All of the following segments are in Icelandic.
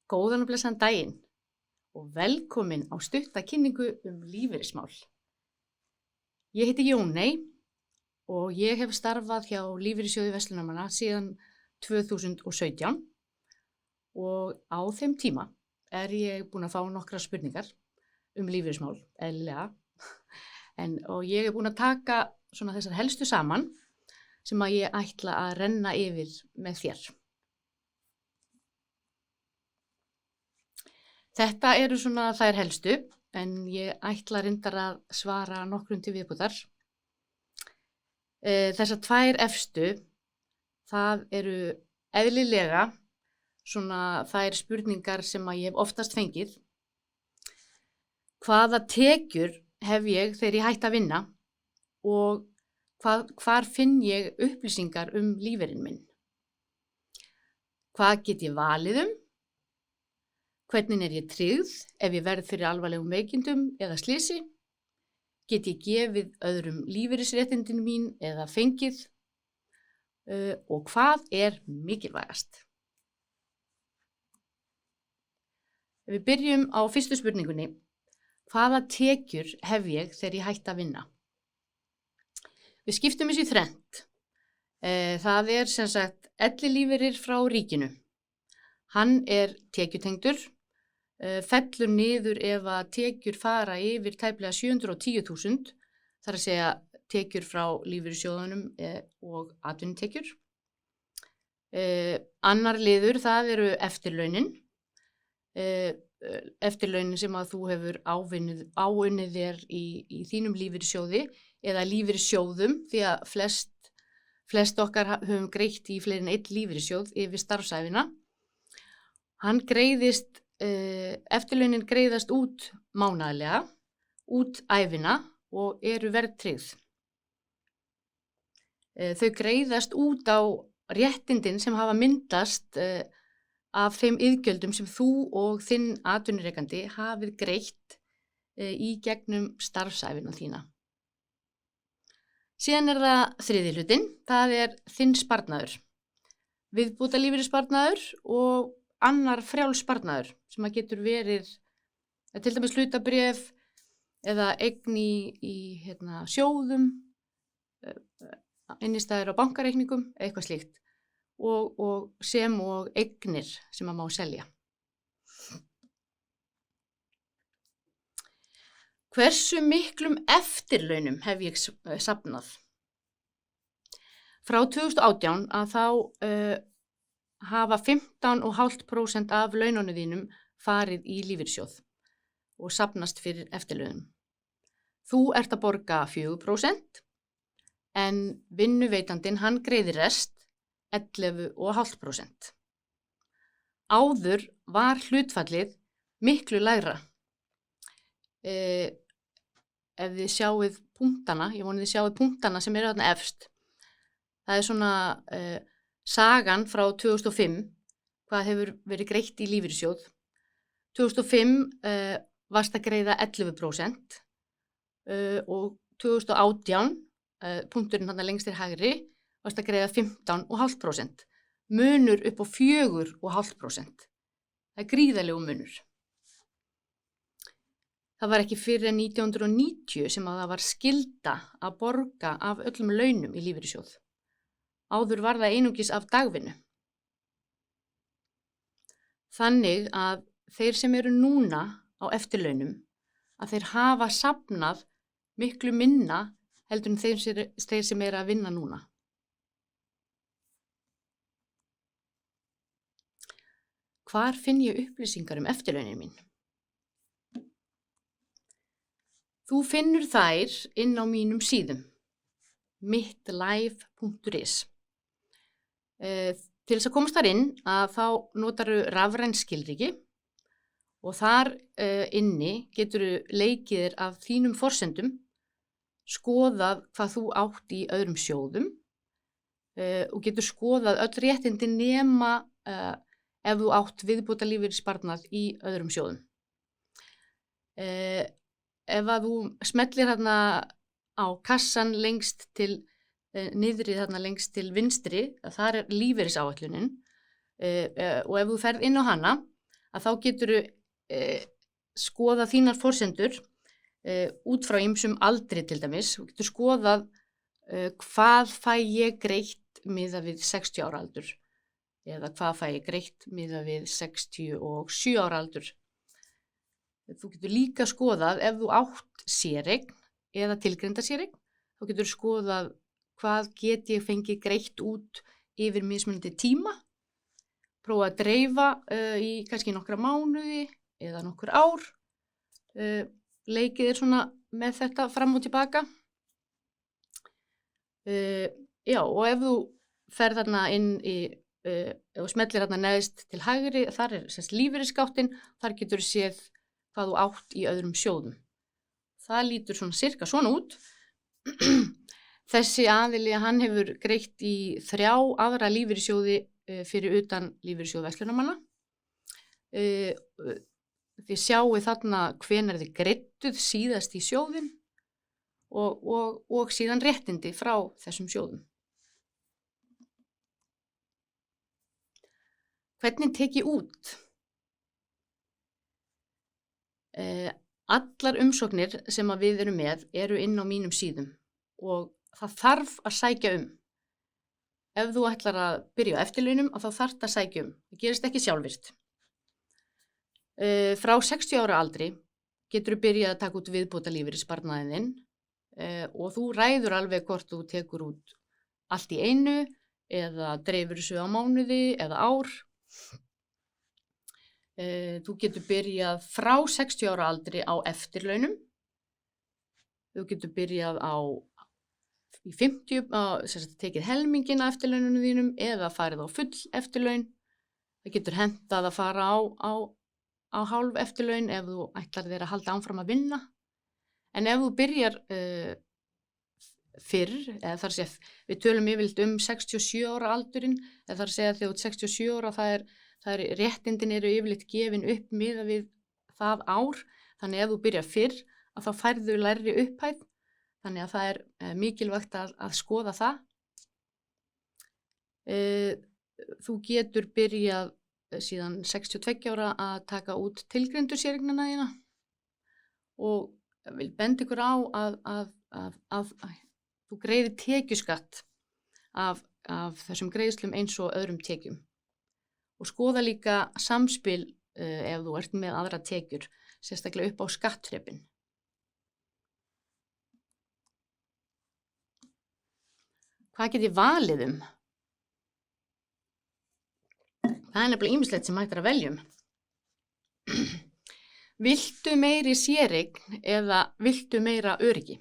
Góðan og blessaðan daginn og velkomin á stutta kynningu lífeyrismál. Ég heiti Jóney og ég hef starfað hjá Lífeyrissjóði verslunarmanna síðan 2017 og á þeim tíma er ég búin að fá nokkrar spurningar lífeyrismál, eðlilega. Og ég er búin að taka svona þessar helstu saman sem að ég ætla að renna yfir með þér. Þetta eru svona þær helstu, en ég ætla reyndar að svara nokkrum til viðbótar. Þessar tvær efstu, það eru eðlilega svona þær spurningar sem að ég hef oftast fengið. Hvaða tekjur hef ég þegar ég hætti að vinna og hvar finn ég upplýsingar lífeyrinn minn? Hvað get ég valið Hvernig er ég tryggð ef ég verð fyrir alvarlegum veikindum eða slysi? Get ég gefið öðrum lífeyrisréttindin mín eða fengið? Og hvað er mikilvægast? Ef við byrjum á fyrstu spurningunni, hvaða tekjur hef ég þegar ég hætti að vinna? Við skiptum þessu í þrennt. Það er sem sagt ellilífeyrir frá ríkinu. Hann er tekjutengdur, fellur niður ef að tekjur fara yfir tæplega 710.000, þar að segja tekjur frá lífeyrissjóðunum og atvinnutekjur. Annar liður, það eru eftirlaunin. Eftirlaunin sem að þú hefur áunnið þér í þínum lífeyrissjóði eða lífeyrissjóðum, því að flest okkar höfum greitt í fleiri en einn lífeyrissjóð yfir starfsævina. Hann greiðist, eftirlaunin greiðast út mánaðarlega, út ævina og eru verðtryggð. Þau greiðast út á réttindin sem hafa myndast af þeim iðgjöldum sem þú og þinn atvinnurekandi hafið greitt í gegnum starfsævina þína. Síðan er það þriðji hlutinn, það er þinn sparnaður, viðbótarlífeyrissparnaður og annar frjáls sparnaður sem að getur verið til dæmis hlutabréf eða eign í sjóðum, innistæður á bankareikningum, eitthvað slíkt og sem og eignir sem að má selja. Hversu miklum eftirlaunum hef ég safnað? Frá 2018 að þá hafa 15,5% af laununum þínum farið í lífeyrissjóð og safnast fyrir eftirlaunum. Þú ert að borga 4% en vinnuveitandinn hann greiðir rest 11,5%. Áður var hlutfallið miklu lægra. Ef þið sjáið punktana, ég voni þið sjáið punktana sem eru þarna efst, það er svona sagan frá 2005, hvað hefur verið greitt í lífeyrissjóð. 2005 varst að greiða 11% og 2018, punkturinn þarna lengst til hægri, varst að greiða 15,5%. Munur upp á 4,5%. Það er gríðarlegur munur. Það var ekki fyrir 1990 sem að það var skylda að borga af öllum launum í lífeyrissjóð. Áður var það einungis af dagvinnu. Þannig að þeir sem eru núna á eftirlaunum, að þeir hafa safnað miklu minna heldur en þeir sem eru að vinna núna. Hvar finn ég upplýsingar eftirlaunin mín? Þú finnur þær inn á mínum síðum, mittlife.is. Til þess að komast þar inn að þá notarðu rafræn skilríki og þar inni geturðu leikið þér af þínum forsendum, skoðað hvað þú átt í öðrum sjóðum og getur skoðað öll réttindi nema ef þú átt viðbótarlífeyrissparnað í öðrum sjóðum. Ef að þú smellir þarna á kassan lengst til niðri þarna lengst til vinstri, þar er lífeyrisáætlunin og ef þú ferð inn á hana, að þá geturðu skoða þínar forsendur út frá ýmsum aldri til dæmis. Þú getur skoðað hvað fæ ég greitt miðað við 60 ára aldur eða hvað fæ ég greitt miðað við 67 ára aldur. Þú getur líka skoðað ef þú átt séreign eða tilgreinda séreign, þá getur skoðað hvað get ég fengið greitt út yfir mismunandi tíma, prófa að dreifa í kannski nokkra mánuði eða nokkur ár, leikið svona með þetta fram og tilbaka. Já, og ef þú ferð þarna inn í, ef þú smellir þarna neðst til hægri, þar lífeyrisskáttin, þar getur þú séð hvað þú átt í öðrum sjóðum. Það lítur sirka svona út. Þessi aðili, hann hefur greitt í 3 aðra lífeyrissjóði fyrir utan lífeyrissjóð verslunarmanna. Þið sjáu þarna hvenær þið greidduð síðast í sjóðin og síðan réttindi frá þessum sjóðum. Hvernig tek ég út? Allar umsóknir sem að við erum með eru inn á mínum síðum og það þarf að sækja um. Ef þú ætlar að byrja á eftirlaunum, þá þarft að sækja um. Það gerist ekki sjálfvirkt. Frá 60 ára aldri getur þú byrjað að taka út viðbótarlífeyrissparnaðinn þinn og þú ræður alveg hvort þú tekur út allt í einu eða dreifur þessu á mánuði eða ár. Þú getur byrjað frá 60 ára aldri á eftirlaunum. Þú getur byrjað í 50, tekið helminginn af eftirlaununum þínum eða farið á full eftirlaun. Það getur hentað að fara á hálf eftirlaun ef þú ætlar þér að halda áfram að vinna. En ef þú byrjar fyrr, eða þar að segja, við tölum yfirleitt 67 ára aldurinn, eða þar að segja þegar þú ert 67 ára, það er réttindin eru yfirleitt gefin upp miðað við það ár, þannig ef þú byrjar fyrr að þá færðu lægri upphæð, þannig að það er mikilvægt að skoða það. Þú getur byrjað síðan 62 ára að taka út tilgreindu séreignina þína og vil benda ykkur á að þú greiðir tekjuskatt af þessum greiðslum eins og öðrum tekjum. Og skoða líka samspil ef þú ert með aðra tekjur, sérstaklega upp á skattþrepin. Hvað get ég valið um? Það er nefnilega ýmislegt sem hægt er að veljum. Viltu meiri séreign eða viltu meira öryggi?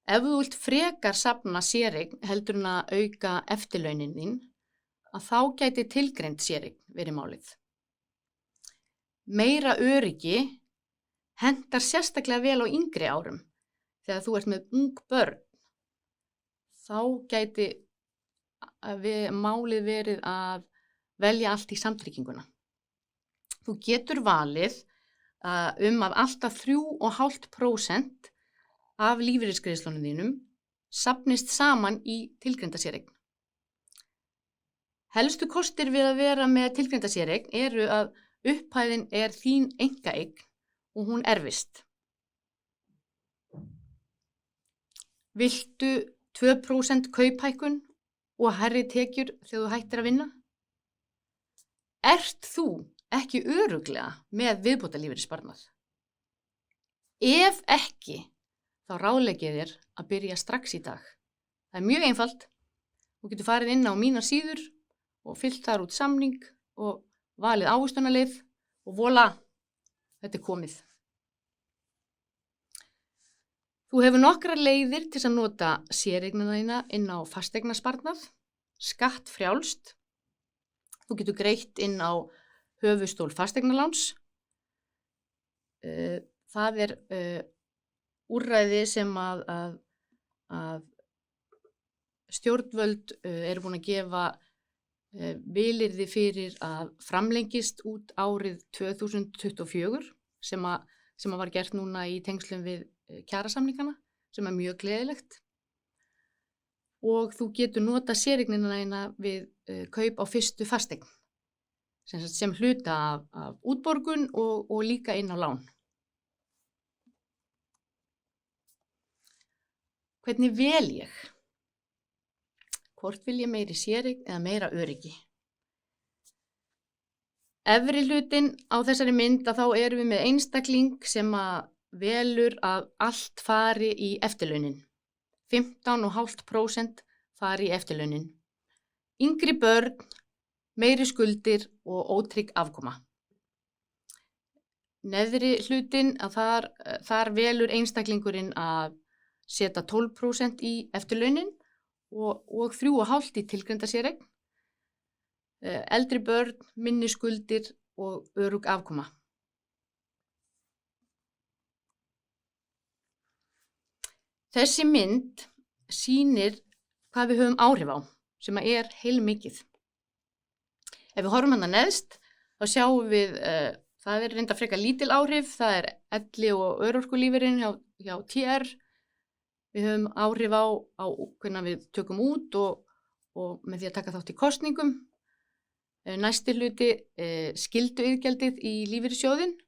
Ef þú vilt frekar safna séreign heldur en að auka eftirlaunin þín, að þá gæti tilgreind séreign verið málið. Meira öryggi hentar sérstaklega vel á yngri árum. Þegar þú ert með ung börn, þá gæti málið verið að velja allt í samtrygginguna. Þú getur valið að alltaf 3,5% af lífeyrisgreiðslunum þínum safnist saman í tilgreinda séreign. Helstu kostir við að vera með tilgreinda séreign eru að upphæðin er þín einkaeign og hún erfist. Viltu 2% kauphækkun og hærri tekjur þegar þú hættir að vinna? Ert þú ekki örugglega með viðbótarlífeyrissparnað? Ef ekki, þá ráðlegg ég þér að byrja strax í dag. Það er mjög einfalt. Þú getur farið inn á mínar síður og fyllt þar út samning og valið ávöxtunarleið og voilà, þetta er komið. Þú hefur nokkrar leiðir til að nota séreignina þína inn á fasteignasparnað, skattfrjálst. Þú getur greitt inn á höfuðstól fasteignaláns. Það er úrræði sem að stjórnvöld eru búin að gefa vilyrði fyrir að framlengist út árið 2024 sem var gert núna í tengslum við kjarasamningana, sem er mjög gleðilegt. Og þú getur nota séreignina þína við kaup á fyrstu fasteign, sem hluta af útborgun og líka inn á lán. Hvernig vel ég? Hvort vil ég meiri séreign eða meira öryggi? Efri hlutinn á þessari mynd að þá erum við með einstakling sem að velur að allt fari í eftirlaunin. 15,5% fari í eftirlaunin. Yngri börn, meiri skuldir og ótrygg afkoma. Neðri hlutinn að þar velur einstaklingurinn að setja 12% í eftirlaunin og 3,5% í tilgreinda séreign. Eldri börn, minni skuldir og örugg afkoma. Þessi mynd sýnir hvað við höfum áhrif á, sem er heilmikið. Ef við horfum hana neðst, þá sjáum við, það er reynda frekar lítil áhrif, það er elli- og örorkulífeyrinn hjá TR. Við höfum áhrif á hvernig við tökum út og með því að taka þátt í kosningum. Næsti hluti, skylduiðgjaldið í lífeyrissjóðinn.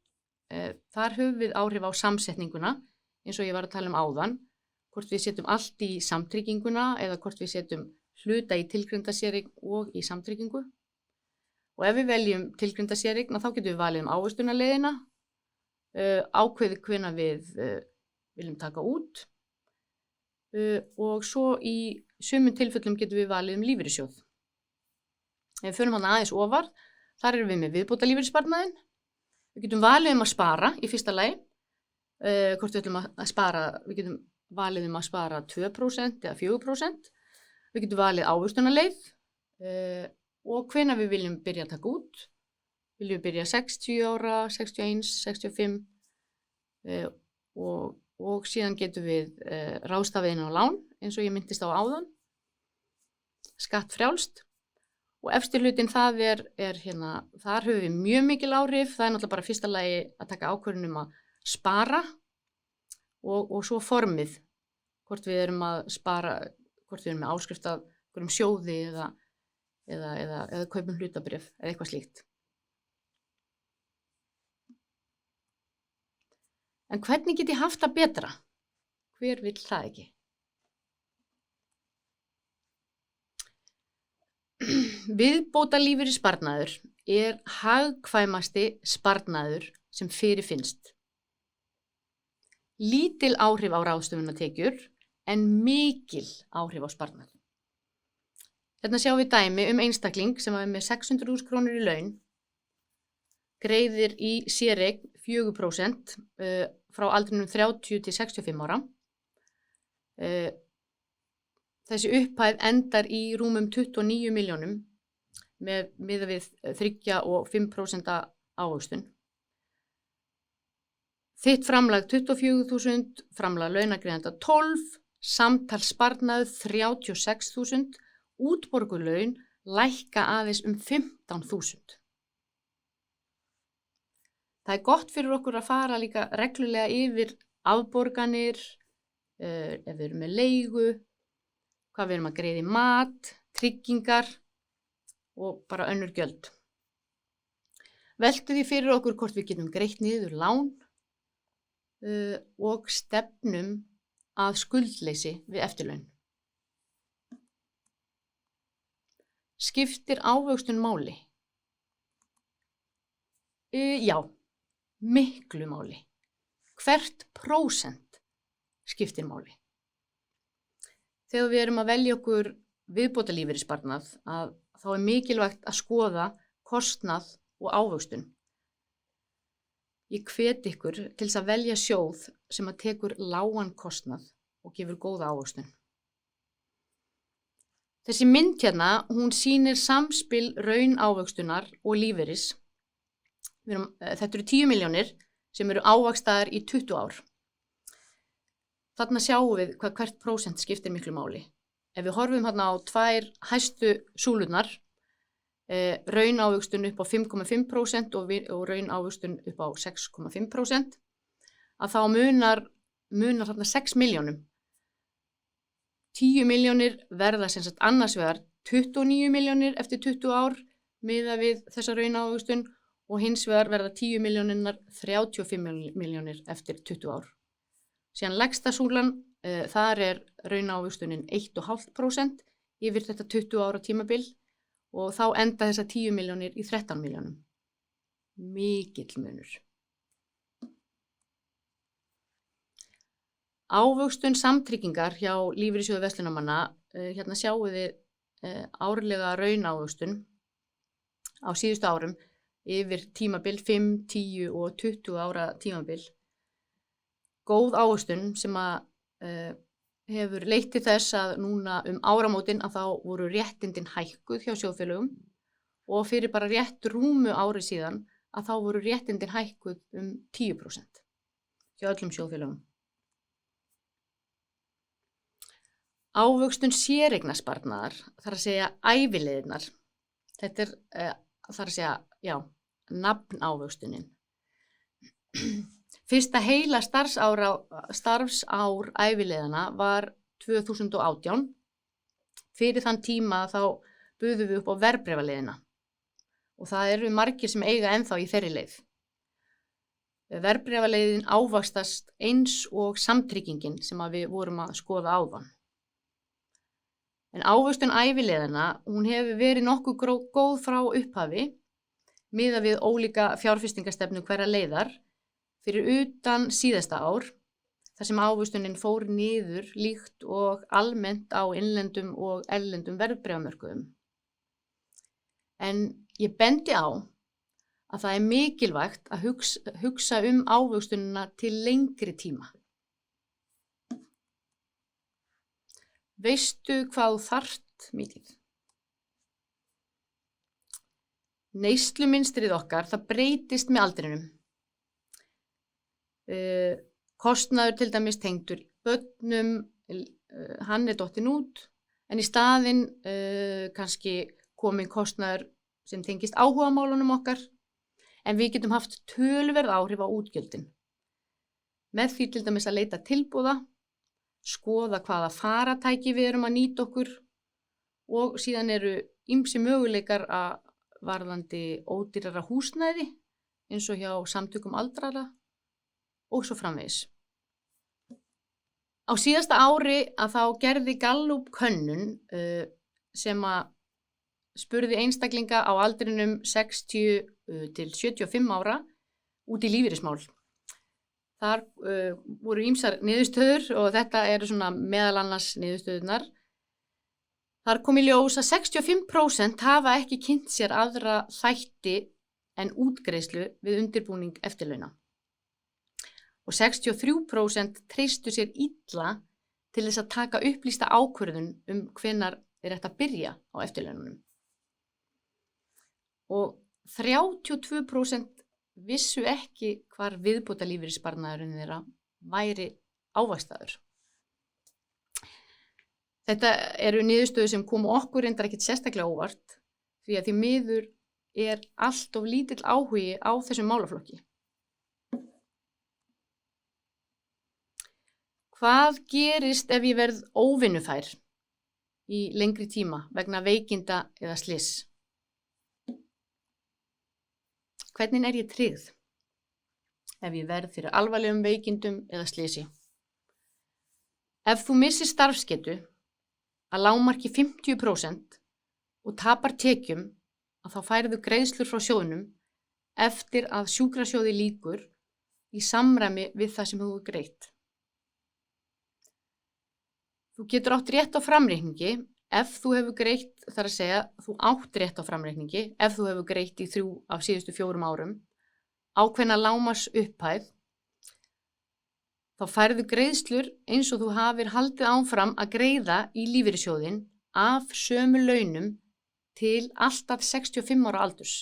Þar höfum við áhrif á samsetninguna, eins og ég var að tala um áðan, hvort við setjum allt í samtrygginguna eða hvort við setjum hluta í tilgreinda séreign og í samtryggingu. Og ef við veljum tilgreinda séreign, þá getum við valið ávöxtunarleiðina, ákveðið hvenær við viljum taka út og svo í sumum tilfellum getum við valið lífeyrissjóð. Ef við förum hana aðeins ofar, þar erum við með viðbótarlífeyrissparnaðinn. Við getum valið að spara í fyrsta lagi, hvort við ætlum að spara, við getum valið að spara 2% eða 4%. Við getum valið ávöxtunarleið og hvenær við viljum byrja að taka út. Viljum við byrja 60 ára, 61, 65 og síðan getum við ráðstafað inn á lán, eins og ég minntist á áðan, skattfrjálst. Og efsti hlutinn það er hérna, þar höfum við mjög mikil áhrif, það er náttúrulega bara fyrsta lagi að taka ákvörðun að spara og svo formið, hvort við erum að spara, hvort við erum með áskrift af einhverjum sjóði eða kaupum hlutabréf eða eitthvað slíkt. En hvernig get ég haft það betra? Hver vill það ekki? Viðbótarlífeyrissparnaður er hagkvæmasti sparnaður sem fyrirfinnst. Lítil áhrif á ráðstöfunartekjur en mikil áhrif á sparnað. Hérna sjáum við dæmi einstakling sem er með 600.000 krónur í laun, greiðir í séreign 4% frá aldrinum 30 til 65 ára. Þessi upphæð endar í rúmum 29 milljónum miðað við 3 og 5% ávöxtun. Þitt framlag 24.000, framlag launagreiðanda 12, samtals sparnaður 36.000, útborguð laun lækka aðeins 15.000. Það er gott fyrir okkur að fara líka reglulega yfir afborganir, ef við erum með leigu, hvað við erum að greiða í mat, tryggingar og bara önnur gjöld. Veltu því fyrir okkur hvort við getum greitt niður lán og stefnum að skuldleysi við eftirlaun. Skiptir ávöxtun máli? Já, miklu máli. Hvert prósent skiptir máli. Þegar við erum að velja okkur viðbótarlífeyrissparnað, þá er mikilvægt að skoða kostnað og ávöxtun. Ég hvet ykkur til þess að velja sjóð sem að tekur lágan kostnað og gefur góða ávöxtun. Þessi mynd hérna, hún sýnir samspil raunávöxtunar og lífeyris. Þetta eru 10 milljónir sem eru ávaxtaðar í 20 ár. Þarna sjáum við hvað hvert prósent skiptir miklu máli. Ef við horfum hérna á tvær hæstu súlurnar, raunávöxtun upp á 5,5% og raunávöxtun upp á 6,5%, að þá munar þarna 6 milljónum. 10 milljónir verða sem sagt annars vegar 29 milljónir eftir 20 ár, miðað við þessa raunávöxtun og hins vegar verða 10 milljónirnar 35 milljónir eftir 20 ár. Síðan lægsta súlan, þar raunávöxtunin 1,5% yfir þetta 20 ára tímabil og þá enda þessar 10 milljónir í 13 milljónum. Mikill munur. Ávöxtun samtryggingar hjá Lífeyrissjóði verslunarmanna, hérna sjáum við árlega raunávöxtun á síðustu árum yfir tímabil 5, 10 og 20 ára tímabil. Góð ávöxtun sem hefur leitt til þess að núna áramótin að þá voru réttindin hækkuð hjá sjóðfélögum og fyrir bara rétt rúmu ári síðan að þá voru réttindin hækkuð 10% hjá öllum sjóðfélögum. Ávöxtun séreignarsparnaðar, þar að segja ævileiðirnar. Þetta þar að segja, nafnávöxtunin. Fyrsta heila starfsár ævileiðana var 2018. Fyrir þann tíma þá buðum við upp á verðbréfaleiðina og það eru margir sem eiga ennþá í þeirri leið. Verðbréfaleiðin ávaxtast eins og samtryggingin sem við vorum að skoða áðan. En ávöxtun ævileiðana, hún hefur verið nokkuð góð frá upphafi, miðað við ólíka fjárfestingarstefnu hverra leiðar, fyrir utan síðasta ár, þar sem ávöxtunin fór niður líkt og almennt á innlendum og erlendum verðbréfamörkuðum. En ég bendi á að það mikilvægt að hugsa ávöxtunina til lengri tíma. Veistu hvað þú þarft mikið? Neyslumynstrið okkar, það breytist með aldrinum. Kostnaður til dæmis tengdur börnum, hann dottinn út, en í staðinn kannski kominn kostnaður sem tengist áhugamálunum okkar, en við getum haft töluverð áhrif á útgjöldin. Með því til dæmis að leita tilboða, skoða hvaða farartæki við erum að nýta okkur og síðan eru ýmsir möguleikar að varðandi ódýrara húsnæði eins og hjá samtökum aldraðra og svo framvegis. Á síðasta ári að þá gerði Gallup könnun sem að spurði einstaklinga á aldrinum 60 til 75 ára út í lífeyrismál. Þar voru ýmsar niðurstöður og þetta eru svona meðal annars niðurstöðurnar. Þar kom í ljós að 65% hafa ekki kynnt sér aðra þætti en útgreiðslu við undirbúning eftirlauna. Og 63% treystu sér illa til þess að taka upplýsta ákvörðun hvenær hægt að byrja á eftirlaununum. Og 32% vissu ekki hvar viðbótarlífeyrissparnaðurinn þeirra væri ávaxtaður. Þetta eru niðurstöður sem komu okkur reyndar ekkert sérstaklega óvart því að því miður allt of lítill áhugi á þessum málaflokki. Hvað gerist ef ég verð óvinnufær í lengri tíma vegna veikinda eða slyss? Hvernig ég tryggð ef ég verð fyrir alvarlegum veikindum eða slysi? Ef þú missir starfsgetu að lágmarki 50% og tapar tekjum að þá færðu greiðslur frá sjóðnum eftir að sjúkrasjóði lýkur í samræmi við það sem þú hefur greitt. Þú getur átt rétt á framreikningi ef þú hefur greitt, þar að segja, þú átt rétt á framreikningi ef þú hefur greitt í 3 af síðustu 4 árum, ákveðna lágmarks upphæð, þá færðu greiðslur eins og þú hafir haldið áfram að greiða í lífeyrissjóðinn af sömu launum til alltaf 65 ára aldurs.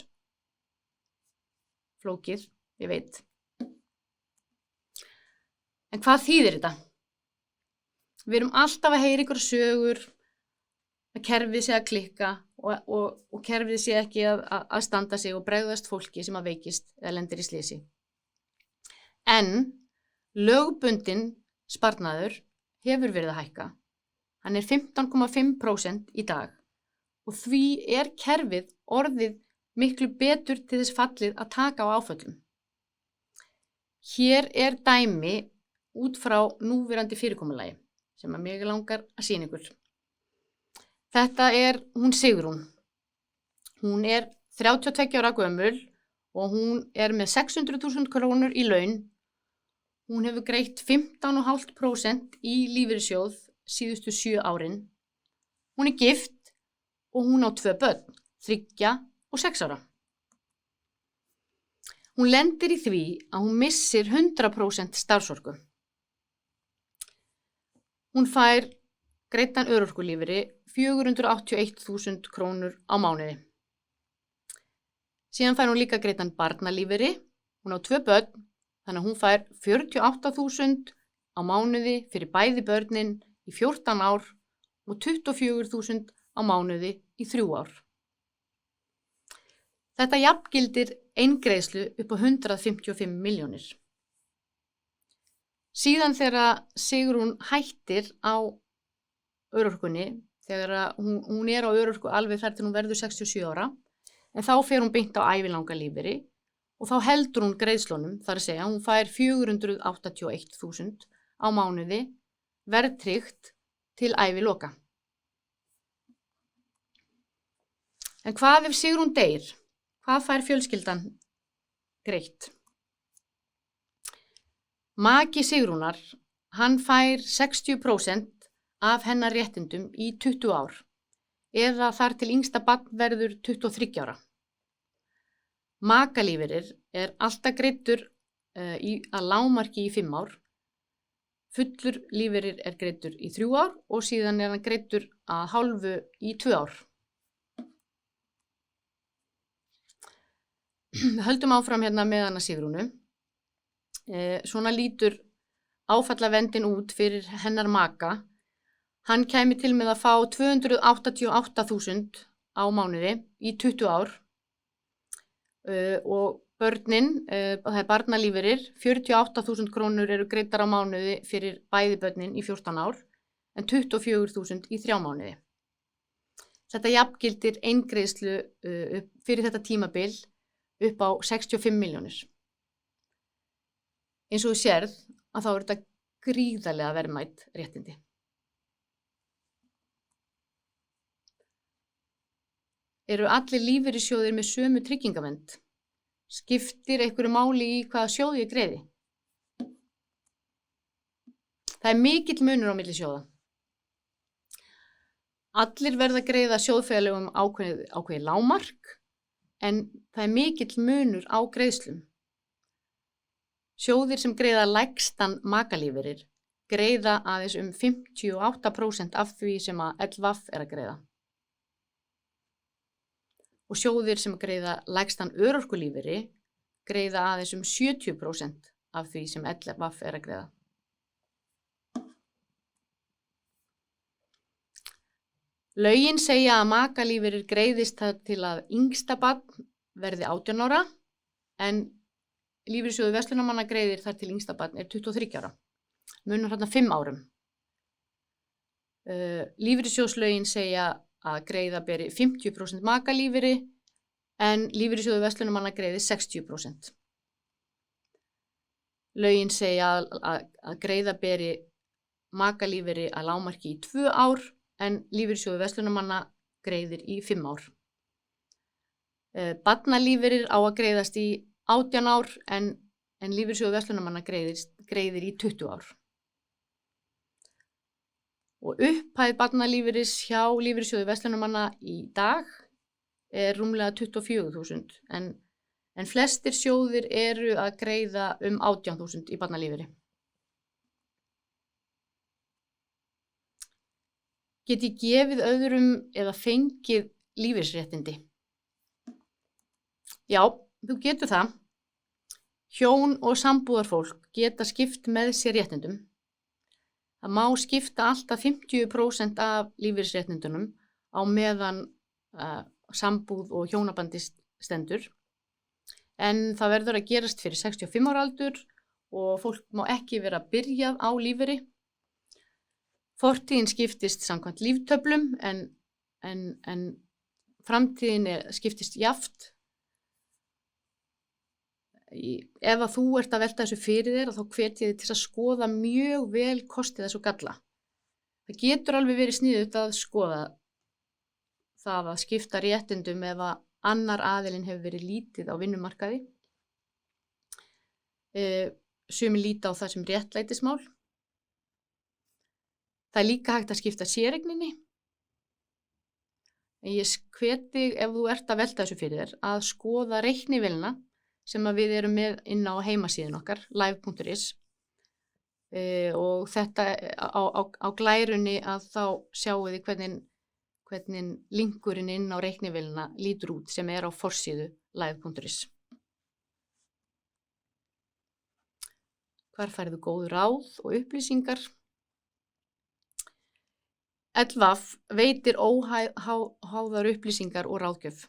Flókið, ég veit. En hvað þýðir þetta? Við erum alltaf að heyra ykkur sögur að kerfið sé að klikka og kerfið sé ekki að standa sig og bregðast fólki sem að veikist eða lendir í slysi. En lögbundinn sparnaður hefur verið að hækka. Hann 15,5% í dag og því kerfið orðið miklu betur til þess fallið að taka á áföllum. Hér dæmi út frá núverandi fyrirkomulagi sem að mig langar að sýna ykkur. Þetta hún Sigrún. Hún 32 ára gömul og hún með 600.000 krónur í laun. Hún hefur greitt 15,5% í lífeyrissjóð síðustu 7 árin. Hún gift og hún á 2 börn, 3 og 6 ára. Hún lendir í því að hún missir 100% starfsorku. Hún fær greiddan örorkulífeyri 481.000 krónur á mánuði. Síðan fær hún líka greiddan barnalífeyri. Hún á 2 börn, þannig að hún fær 48.000 á mánuði fyrir bæði börnin í 14 ár og 24.000 á mánuði í 3 ár. Þetta jafngildir eingreiðslu upp á 155 milljónir. Síðan þegar Sigrún hættir á örorkunni, þegar hún á örorku alveg þar til hún verður 67 ára, en þá fer hún beint á ævilanga lífeyri og þá heldur hún greiðslunum, þar að segja hún fær 481.000 á mánuði verðtryggt til æviloka. En hvað ef Sigrún deyr? Hvað fær fjölskyldan greitt? Maki Sigrúnar, hann fær 60% af hennar réttindum í 20 ár eða þar til yngsta barn verður 23 ára. Makalífeyrir alltaf greiddur að lágmarki í 5 ár. Fullur lífeyrir greiddur í 3 ár og síðan hann greiddur að hálfu í 2 ár. Höldum áfram hérna með hana Sigrúnu. Svona lítur áfallaverndin út fyrir hennar maka. Hann kæmi til með að fá 288.000 á mánuði í 20 ár og börnin, það barnalífeyrir, 48.000 krónur greiddar á mánuði fyrir bæði börnin í 14 ár en 24.000 í 3 mánuði. Þetta jafngildir eingreiðslu fyrir þetta tímabil upp á 65 milljónir. Eins og þú sérð að þá þetta gríðarlega verðmæt réttindi. Eru allir lífeyrissjóðir með sömu tryggingavernd? Skiptir einhverju máli í hvaða sjóð ég greiði? Það mikill munur á milli sjóða. Allir verða að greiða sjóðfélögum ákveðið lágmark, en það mikill munur á greiðslum. Sjóðir sem greiða lægstan makalífeyrir greiða aðeins 58% af því sem að LVF að greiða. Og sjóðir sem greiða lægstan örorkulífeyri greiða aðeins 70% af því sem LVF að greiða. Lögin segja að makalífeyrir greiðist þar til að yngsta barn verði 18 ára, en lífeyrissjóður verslunarmanna greiðir þar til yngsta barn 23 ára. Munar þarna 5 árum. Lífeyrissjóðslögin segja að greiða beri 50% makalífeyri, en lífeyrissjóður verslunarmanna greiðir 60%. Lögin segja að greiða beri makalífeyri að lágmarki í 2 ár, en lífeyrissjóður verslunarmanna greiðir í 5 ár. Barnalífeyrir á að greiðast í 18 ár, en lífeyrissjóður verslunarmanna greiðir í 20 ár. Og upphæð barnalífeyris hjá lífeyrissjóður verslunarmanna í dag rúmlega 24.000, en flestir sjóðir eru að greiða 18.000 í barnalífeyri. Get ég gefið öðrum eða fengið lífeyrisréttindi? Já, þú getur það. Hjón og sambúðarfólk geta skipt með sér réttindum. Það má skipta alltaf 50% af lífeyrisréttindunum á meðan sambúð og hjónabandi stendur. En það verður að gerast fyrir 65 ára aldur og fólk má ekki vera byrjað á lífeyri. Fortíðin skiptist samkvæmt líftöflum, en framtíðin skiptist jafnt ef að þú ert að velta þessu fyrir þér, þá hvet ég þig til að skoða mjög vel kosti þess og galla. Það getur alveg verið sniðugt að skoða það að skipta réttindum ef að annar aðilinn hefur verið lítið á vinnumarkaði. Sumir líta á það sem réttlætismál. Það er líka hægt að skipta séreigninni. En ég hvet þig, ef þú ert að velta þessu fyrir þér, að skoða reiknivélina sem að við erum með inn á heimasíðun okkar, live.is, og þetta á glærunni að þá sjáu þið hvernig linkurinn inn á reiknivélina lítur út sem er á forsíðu live.is. Hvar færðu góð ráð og upplýsingar? LVAF veitir óháðar upplýsingar og ráðgjöf.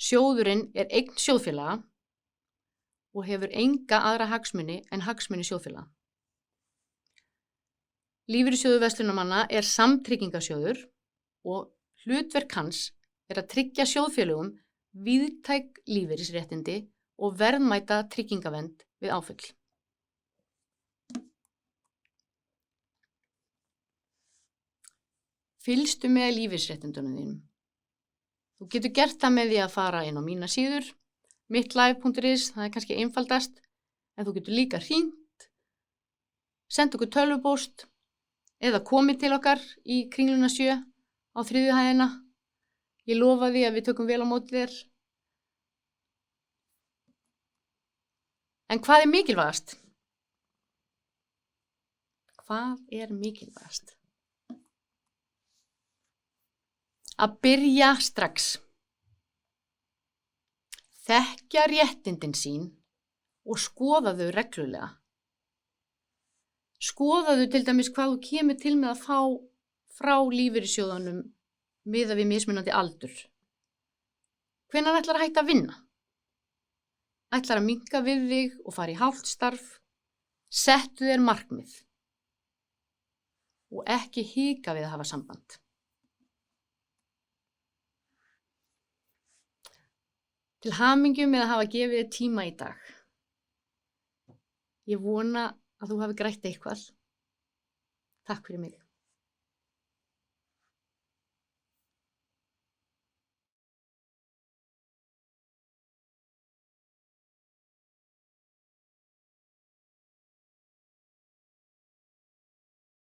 Sjóðurinn er eign sjóðfélaga og hefur enga aðra hagsmuni en hagsmuni sjóðfélaga. Lífeyrissjóður verslunarmanna er samtryggingasjóður og hlutverk hans er að tryggja sjóðfélögum víðtæk lífeyrisréttindi og verðmæta tryggingavernd við áföll. Fylgstu með lífeyrisréttindunum þínum. Þú getur gert það með því að fara inn á mína síður, mittlive.is, það er kannski einfaldast, en þú getur líka hringt, senda okkur tölvupóst eða komið til okkar í Kringluna 7 á 3. hæðina. Ég lofa því að við tökum vel á móti þér. En hvað er mikilvægast? Hvað er mikilvægast? Að byrja strax. Þekkja réttindin sín og skoða þau reglulega. Skoða þau til dæmis hvað þú kemur til með að fá frá lífeyrissjóðunum miðað við mismunandi aldur. Hvenær ætlar að hætta að vinna? Ætlar að minnka við þig og fara í hálft starf? Settu þér markmið og ekki hika við að hafa samband. Til hamingju með að hafa gefið þér tíma í dag. Ég vona að þú hafi grætt eitthvað. Takk fyrir mig.